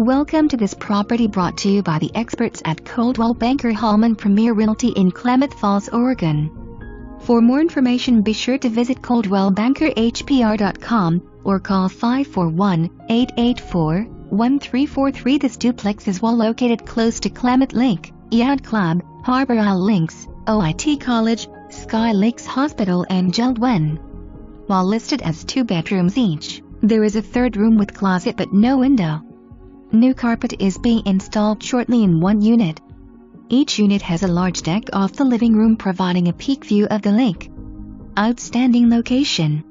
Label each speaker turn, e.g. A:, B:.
A: Welcome to this property brought to you by the experts at Coldwell Banker Holman Premier Realty in Klamath Falls, Oregon. For more information, be sure to visit coldwellbankerhpr.com or call 541-884-1343. This duplex is well located close to Klamath Lake, Yacht Club, Harbor Isle Links, OIT College, SkyLakes Hospital and JeldWen. While listed as 2 bedrooms each, there is a third room with closet but no window. New carpet is being installed shortly in one unit. Each unit has a large deck off the living room providing a peak view of the lake. Outstanding location.